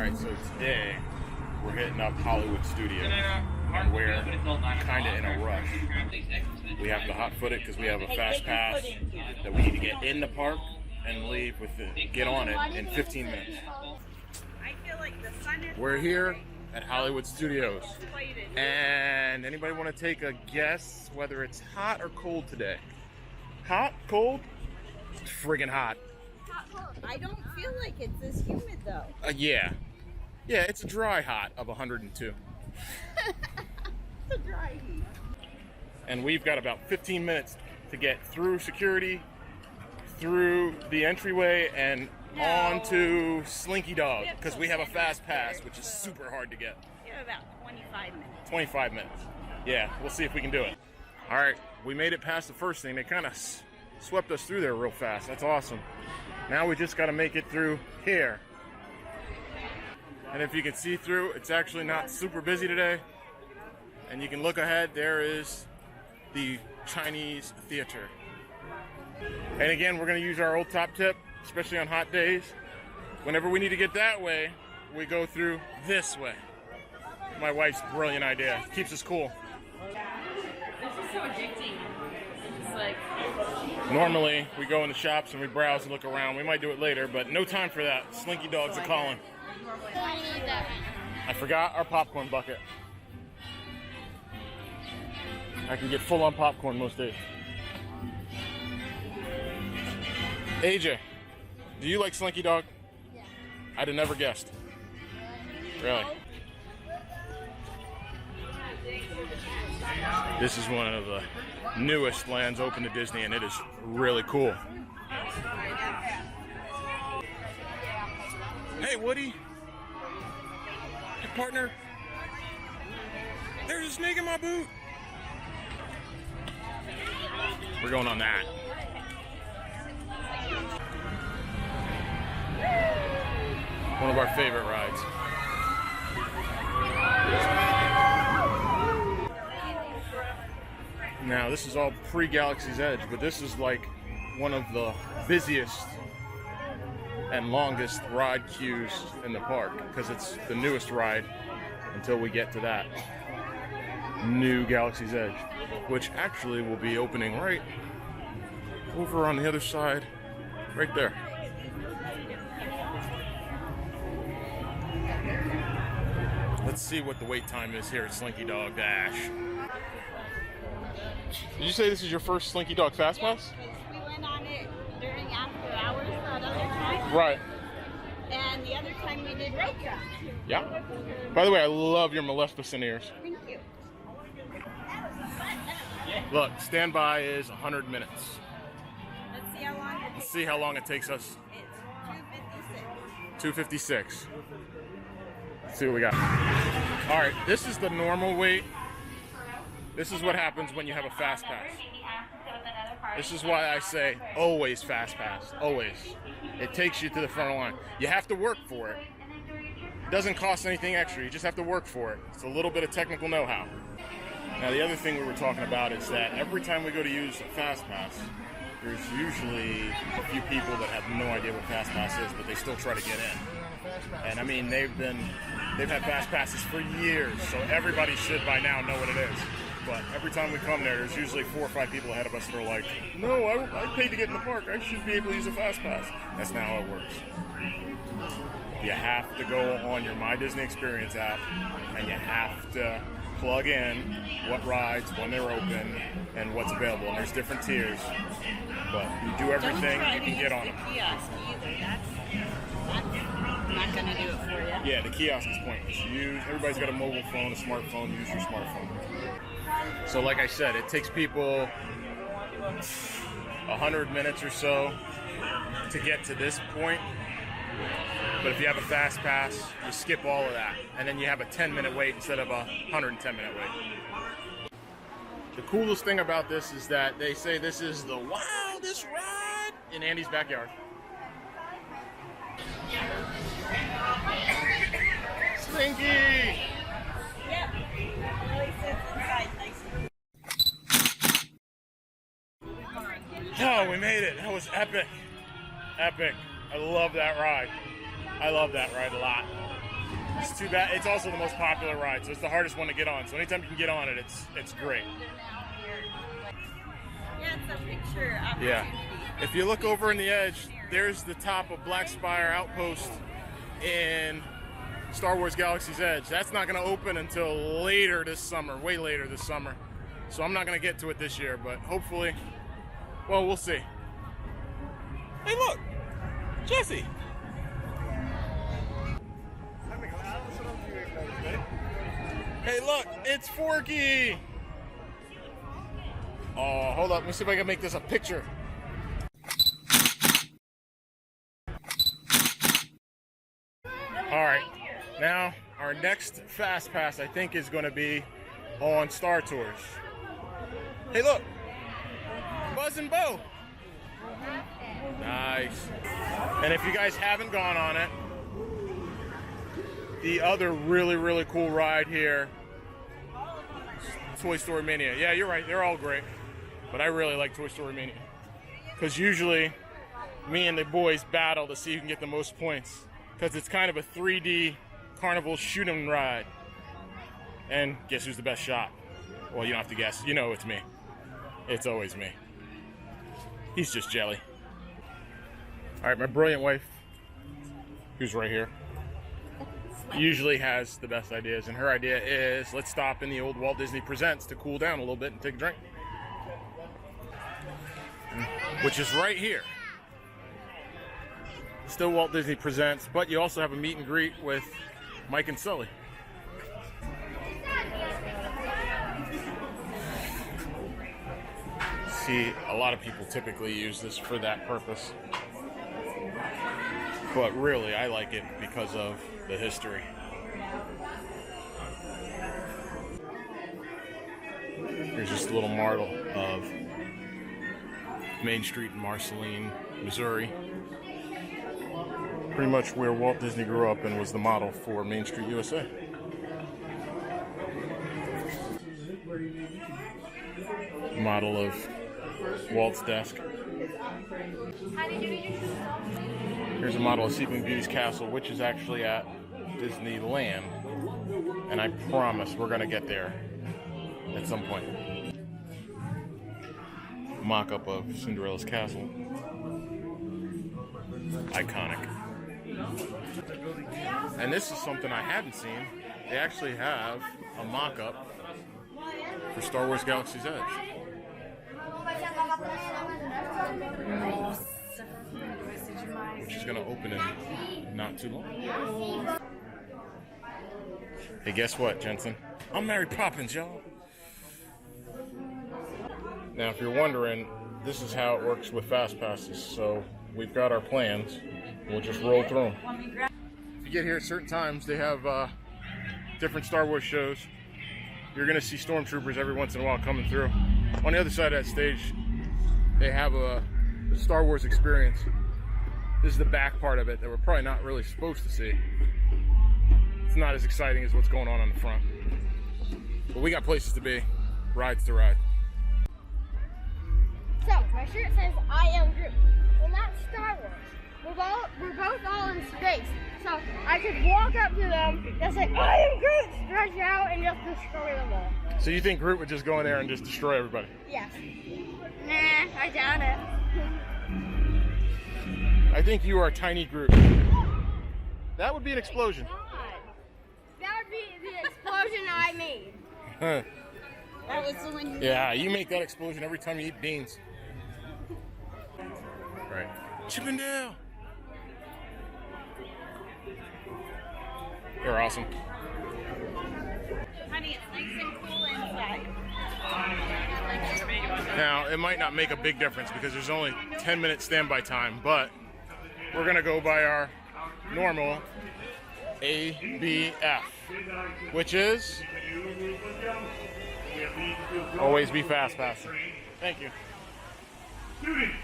Alright, so today we're hitting up Hollywood Studios, and we're kind of in a rush. We have to hot-foot it because we have a fast pass that we need to get in the park and leave with it, get on it in 15 minutes. We're here at Hollywood Studios, and anybody want to take a guess whether it's hot or cold today? Hot? Cold? It's friggin' hot. I don't feel like it's this humid though. Yeah, it's a dry hot of 102. It's a dry heat. And we've got about 15 minutes to get through security, through the entryway, and on to Slinky Dog, because we have a fast pass, which is super hard to get. You have about 25 minutes. 25 minutes. Yeah, we'll see if we can do it. All right, we made it past the first thing. They kind of swept us through there real fast. That's awesome. Now we just got to make it through here. And if you can see through, it's actually not super busy today. And you can look ahead, there is the Chinese theater. And again, we're going to use our old top tip, especially on hot days. Whenever we need to get that way, we go through this way. My wife's brilliant idea. Keeps us cool. This is so addicting. It's like... Normally, we go in the shops and we browse and look around. We might do it later, but no time for that. Slinky Dogs are calling. I forgot our popcorn bucket. I can get full on popcorn most days. AJ, do you like Slinky Dog? Yeah. I'd have never guessed. Really? This is one of the newest lands open to Disney, and it is really cool. Hey, Woody. Hey, partner. There's a snake in my boot. We're going on that. One of our favorite rides. Now, this is all pre-Galaxy's Edge, but this is like one of the busiest and longest ride queues in the park, because it's the newest ride until we get to that new Galaxy's Edge, which actually will be opening right over on the other side, right there. Let's see what the wait time is here at Slinky Dog Dash. Did you say this is your first Slinky Dog FastPass? We went on it during after hours that other time. Right. And the other time we did road track. Yeah. By the way, I love your Maleficent ears. Thank you. Look, standby is 100 minutes. Let's see how long it takes. Let's see how long it takes us. It's 2:56. Let's see what we got. All right, this is the normal wait. This is what happens when you have a fast pass. This is why I say always fast pass, always. It takes you to the front line. You have to work for it. It doesn't cost anything extra, you just have to work for it. It's a little bit of technical know-how. Now the other thing we were talking about is that every time we go to use a fast pass, there's usually a few people that have no idea what FastPass is, but they still try to get in. And I mean, they've had fast passes for years, so everybody should by now know what it is. But every time we come there, there's usually 4 or 5 people ahead of us that are like, no, I paid to get in the park. I should be able to use a fast pass. That's not how it works. You have to go on your My Disney Experience app, and you have to plug in what rides, when they're open, and what's available. And there's different tiers. But you do everything, you can get on them. Kiosk either. That's not going to do it for you. Yeah, the kiosk is pointless. Everybody's got a mobile phone, a smartphone. Use your smartphone. So like I said, it takes people 100 minutes or so to get to this point. But if you have a fast pass, you skip all of that. And then you have a 10-minute wait instead of a 110-minute wait. The coolest thing about this is that they say this is the wildest ride in Andy's backyard. Slinky! Yep. Really sits inside nicely. Oh, we made it. That was epic. Epic. I love that ride. I love that ride a lot. It's too bad. It's also the most popular ride, so it's the hardest one to get on. So anytime you can get on it, it's great. Yeah, it's a picture opportunity. Yeah. If you look over in the edge, there's the top of Black Spire Outpost in Star Wars Galaxy's Edge. That's not going to open until later this summer, way later this summer. So I'm not going to get to it this year, but hopefully, well, we'll see. Hey, look, Jesse. Hey, look, it's Forky. Oh, hold up. Let me see if I can make this a picture. All right, now our next Fast Pass, I think, is going to be on Star Tours. Hey, look, Buzz and Bo. Nice. And if you guys haven't gone on it, the other really, really cool ride here, Toy Story Mania. Yeah, you're right. They're all great. But I really like Toy Story Mania. Because usually, me and the boys battle to see who can get the most points. Because it's kind of a 3D carnival shoot-'em ride. And guess who's the best shot? Well, you don't have to guess. You know it's me. It's always me. He's just jelly. All right, my brilliant wife, who's right here, usually has the best ideas. And her idea is, let's stop in the old Walt Disney Presents to cool down a little bit and take a drink. Which is right here. Still Walt Disney Presents, but you also have a meet and greet with Mike and Sully. See, a lot of people typically use this for that purpose. But really, I like it because of the history. Here's just a little model of Main Street in Marceline, Missouri. Pretty much where Walt Disney grew up and was the model for Main Street, USA. Model of Walt's desk. Here's a model of Sleeping Beauty's castle, which is actually at Disneyland. And I promise we're going to get there at some point. Mock-up of Cinderella's castle. Iconic. And this is something I hadn't seen. They actually have a mock-up for Star Wars Galaxy's Edge. Which is going to open in not too long. Hey, guess what, Jensen? I'm Mary Poppins, y'all. Now, if you're wondering, this is how it works with FastPasses. So we've got our plans. We'll just roll through them. If you get here at certain times, they have different Star Wars shows. You're going to see stormtroopers every once in a while coming through. On the other side of that stage, they have a Star Wars experience. This is the back part of it that we're probably not really supposed to see. It's not as exciting as what's going on the front. But we got places to be, rides to ride. So, my shirt says, I am Groot. Well, that's Star Wars. We're both all in space. So, I could walk up to them and say, I am Groot, stretch out, and just destroy them all. So you think Groot would just go in there and just destroy everybody? Yes. Nah, I doubt it. I think you are a tiny Groot. That would be an explosion. That would be the explosion I made. Huh. That was the one you Yeah, you make that explosion every time you eat beans. Right. Chippendale! They're awesome. Honey, it's nice and cool inside. Now, it might not make a big difference because there's only 10-minute standby time, but we're going to go by our normal ABF, which is always be fast passing. Thank you. Students,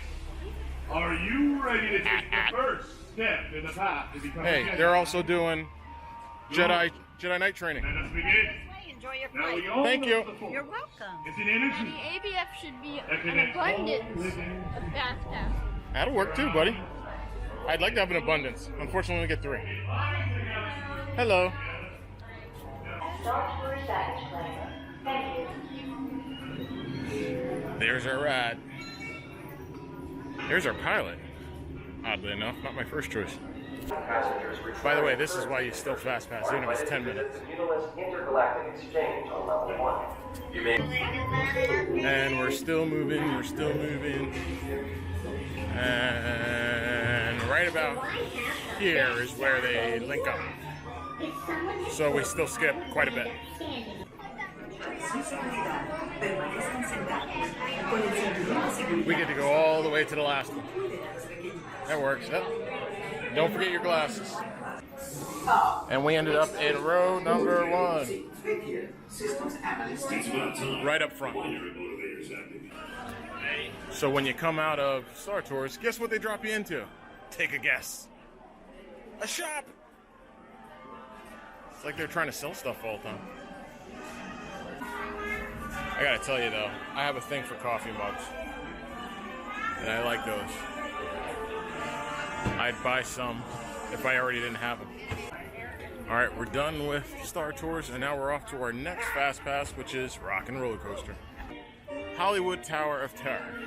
are you ready to take the first step in the path to becoming Hey, they're also doing Jedi Knight training. Let us begin. Enjoy your Now we flight. all Thank know you. the Force. You're welcome. It's an energy. The ABF should be that an connects all abundance living of FastPass. That'll work too, buddy. I'd like to have an abundance. Unfortunately, we get 3. Hello. There's our ride. There's our pilot. Oddly enough, not my first choice. By the way, this is why you still FastPass, even if it's 10 minutes. And we're still moving, And right about here is where they link up. So we still skip quite a bit. We get to go all the way to the last one. That works. Yep. Don't forget your glasses. And we ended up in row number 1. Right up front. So when you come out of Star Tours, guess what they drop you into? Take a guess. A shop. It's like they're trying to sell stuff all the time. I gotta tell you though, I have a thing for coffee mugs. And I like those. I'd buy some if I already didn't have them. Alright, we're done with Star Tours and now we're off to our next FastPass, which is Rock and Roller Coaster. Hollywood Tower of Terror.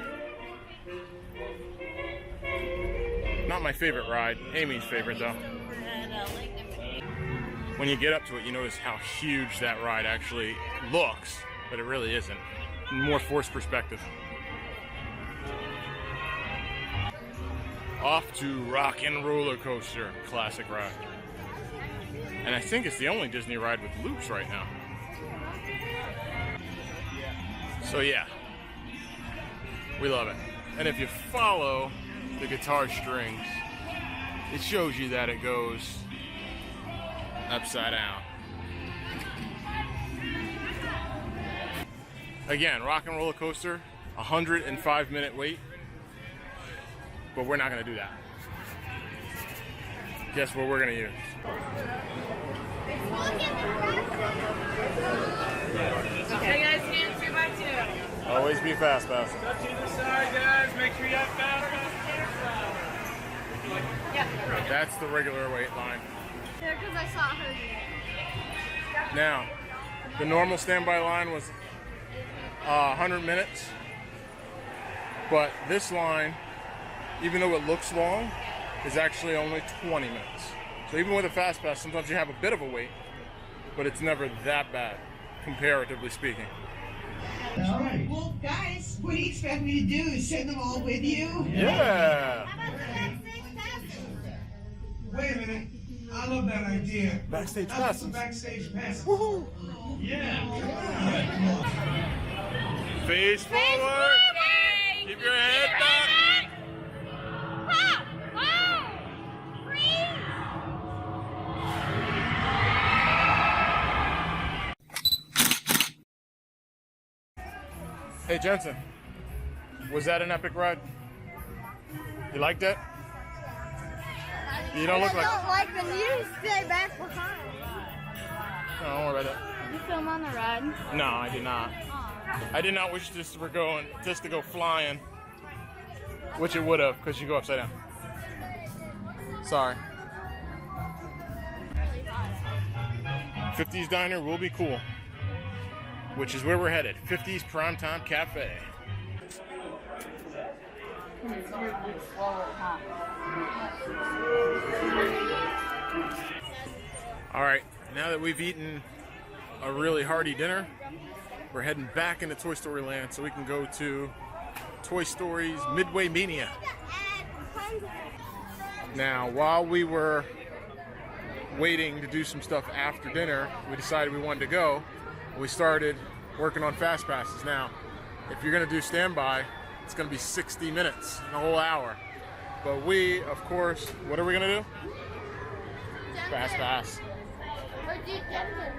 Not my favorite ride, Amy's favorite though. When you get up to it, you notice how huge that ride actually looks, but it really isn't. More forced perspective. Off to Rock and Roller Coaster, classic ride. And I think it's the only Disney ride with loops right now. So yeah, we love it. And if you follow the guitar strings, it shows you that it goes upside down. Again, Rock and Roller Coaster, 105-minute wait. But we're not going to do that. Guess what we're going to use? Okay, guys, stand 2 by 2. Always be FastPass. Touch either side, guys. Make sure you have FastPass. That's the regular wait line. Yeah, because I saw her. Now, the normal standby line was 100 minutes. But this line, even though it looks long, is actually only 20 minutes. So even with a FastPass, sometimes you have a bit of a wait, but it's never that bad, comparatively speaking. All right. Well, guys, what do you expect me to do? Send them all with you? Yeah! Wait a minute. I love that idea. Backstage How about passes. some backstage passes? Woohoo! Yeah. Face forward! Keep your head back! Hey Jensen, was that an epic ride? You liked it? You don't look like... I don't like them. You stay back behind. No, don't worry about that. Did you film on the ride? No, I did not. I did not wish this to go flying, which it would have, because you go upside down. Sorry. 50s Diner will be cool, which is where we're headed. 50s Primetime Cafe. All right, now that we've eaten a really hearty dinner, we're heading back into Toy Story Land so we can go to Toy Story's Midway Mania. Now, while we were waiting to do some stuff after dinner, we decided we wanted to go. We started working on FastPasses. Now, if you're gonna do standby, it's gonna be 60 minutes, a whole hour. But we, of course, what are we gonna do? FastPass. Or do Jensen?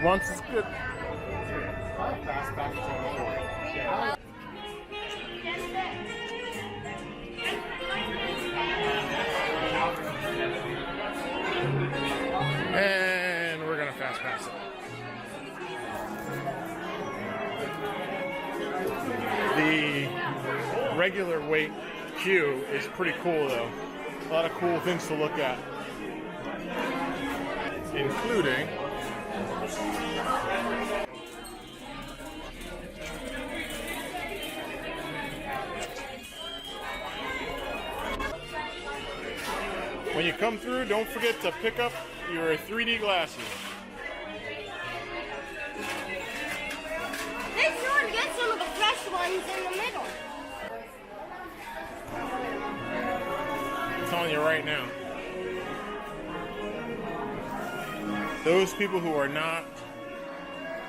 Once it's good. FastPass. And we're gonna FastPass it. The regular wait queue is pretty cool though. A lot of cool things to look at. including when you come through, don't forget to pick up your 3D glasses. Make sure to get some of the fresh ones in the middle. I'm telling you right now. Those people who are not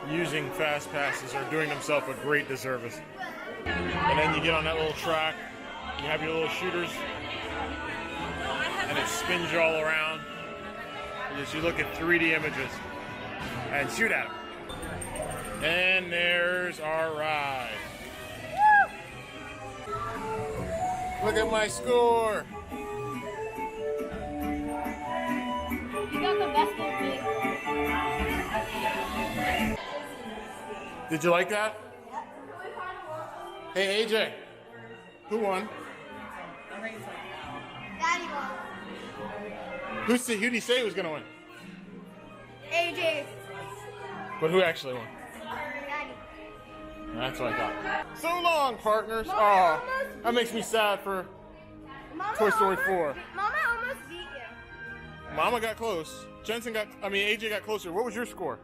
using FastPasses are doing themselves a great disservice. And then you get on that little track, you have your little shooters, and it spins you all around as you look at 3D images and shoot at them. And there's our ride. Look at my score. You got the best of me. Did you like that? Hey AJ, who won? Daddy won. Who did he say was gonna win? AJ. But who actually won? Daddy. That's what I thought. So long, partners. Oh, that makes me sad for Mama Toy Story almost- 4. Mama almost beat you. Mama got close. AJ got closer. What was your score?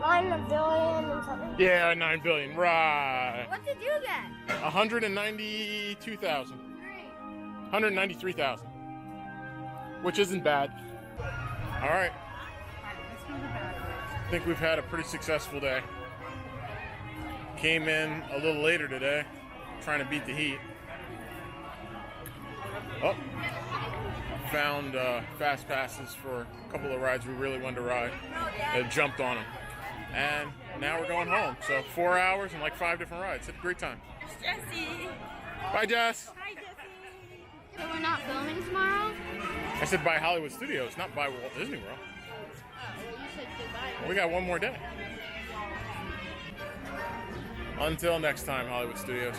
9 billion and something. Yeah, 9 billion. Right. What did you get? 192,000. 193,000. Which isn't bad. All right. I think we've had a pretty successful day. Came in a little later today, trying to beat the heat. Oh, found FastPasses for a couple of rides we really wanted to ride. Jumped on them. And now we're going home. So 4 hours and like 5 different rides. Had a great time. Jessie. Bye, Jess. Hi, Jessie. So we're not filming tomorrow? I said by Hollywood Studios, not by Walt Disney World. Oh, well, you said goodbye. We got one more day. Until next time, Hollywood Studios.